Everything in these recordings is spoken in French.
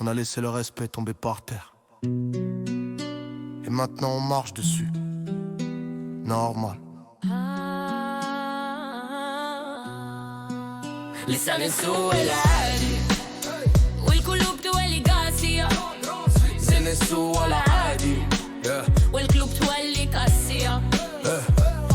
On a laissé le respect tomber par terre. Et maintenant on marche dessus. Normal. لسان السوق العادي والقلوب تولي قاسية. لسان السوق العادي والقلوب تولي قاسية.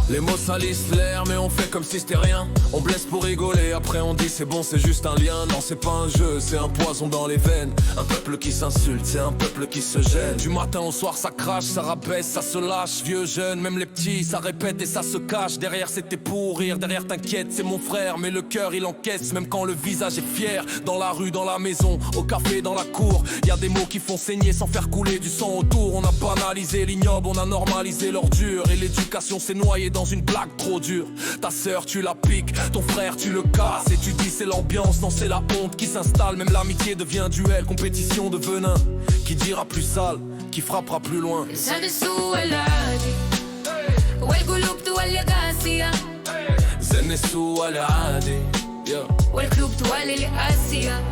Les mots salissent l'air mais on fait comme si c'était rien. On blesse pour rigoler, après on dit c'est bon, c'est juste un lien. Non c'est pas un jeu, c'est un poison dans les veines. Un peuple qui s'insulte, c'est un peuple qui se gêne. Du matin au soir ça crache, ça rabaisse, ça se lâche. Vieux, jeune, même les petits, ça répète et ça se cache. Derrière c'était pour rire, derrière t'inquiète, c'est mon frère. Mais le cœur il encaisse, même quand le visage est fier. Dans la rue, dans la maison, au café, dans la cour, y a des mots qui font saigner sans faire couler du sang autour. On a banalisé l'ignoble, on a normalisé l'ordure. Et l'éducation s'est noyée dans une blague trop dure. Ta sœur tu la piques, ton frère tu le casses. Et tu dis c'est l'ambiance, non c'est la honte qui s'installe. Même l'amitié devient duel, compétition de venin. Qui dira plus sale, qui frappera plus loin. لسان السوق العادي والقلوب تولي قاسية. لسان السوق العادي والقلوب تولي قاسية.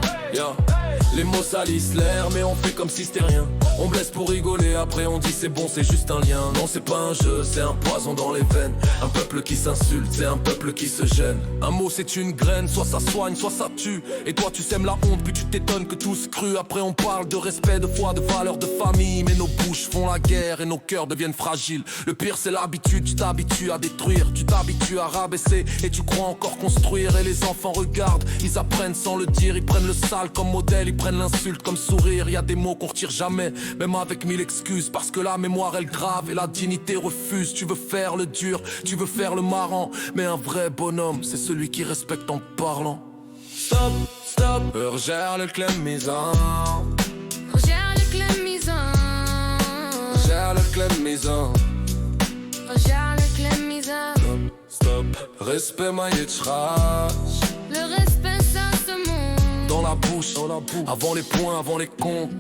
Les mots salissent l'air mais on fait comme si c'était rien. On blesse pour rigoler, après on dit c'est bon, c'est juste un lien. Non c'est pas un jeu, c'est un poison dans les veines. Un peuple qui s'insulte, c'est un peuple qui se gêne. Un mot c'est une graine, soit ça soigne, soit ça tue. Et toi tu sèmes la honte, puis tu t'étonnes que tout se crue. Après on parle de respect, de foi, de valeur, de famille. Mais nos bouches font la guerre et nos cœurs deviennent fragiles. Le pire c'est l'habitude, tu t'habitues à détruire. Tu t'habitues à rabaisser et tu crois encore construire. Et les enfants regardent, ils apprennent sans le dire. Ils prennent le sale comme modèle, ils prennent l'insulte comme sourire. Y a des mots qu'on retire jamais, même avec 1000 excuses. Parce que la mémoire elle grave et la dignité refuse. Tu veux faire le dur, tu veux faire le marrant. Mais un vrai bonhomme, c'est celui qui respecte en parlant. Stop, stop, rejère le clémison. رجع لك للميزان. Rejère le clémison. رجع لك للميزان. Stop, respect maillé de crash. Le respect ça se monte. Dans la bouche, avant les points, avant les comptes.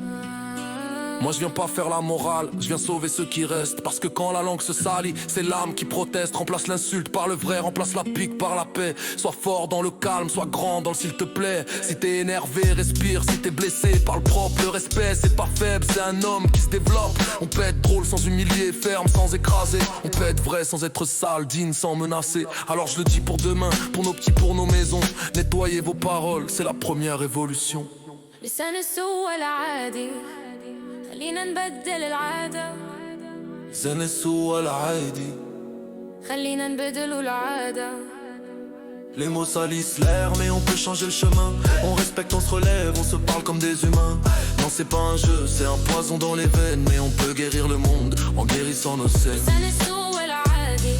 Moi je viens pas faire la morale, je viens sauver ceux qui restent. Parce que quand la langue se salit, c'est l'âme qui proteste. Remplace l'insulte par le vrai, remplace la pique par la paix. Sois fort dans le calme, sois grand dans le s'il te plaît. Si t'es énervé, respire, si t'es blessé, parle propre. Le respect c'est pas faible, c'est un homme qui se développe. On peut être drôle sans humilier, ferme sans écraser. On peut être vrai sans être sale, digne sans menacer. Alors je le dis pour demain, pour nos petits, pour nos maisons. Nettoyez vos paroles, c'est la première révolution. لسان السوق العادي خلينا نبدل العادة. لسان السوق العادي خلينا نبدل العادة. Les mots salissent l'air mais on peut changer le chemin. On respecte, on se relève, on se parle comme des humains. Non c'est pas un jeu, c'est un poison dans les veines. Mais on peut guérir le monde en guérissant nos scènes. لسان السوق العادي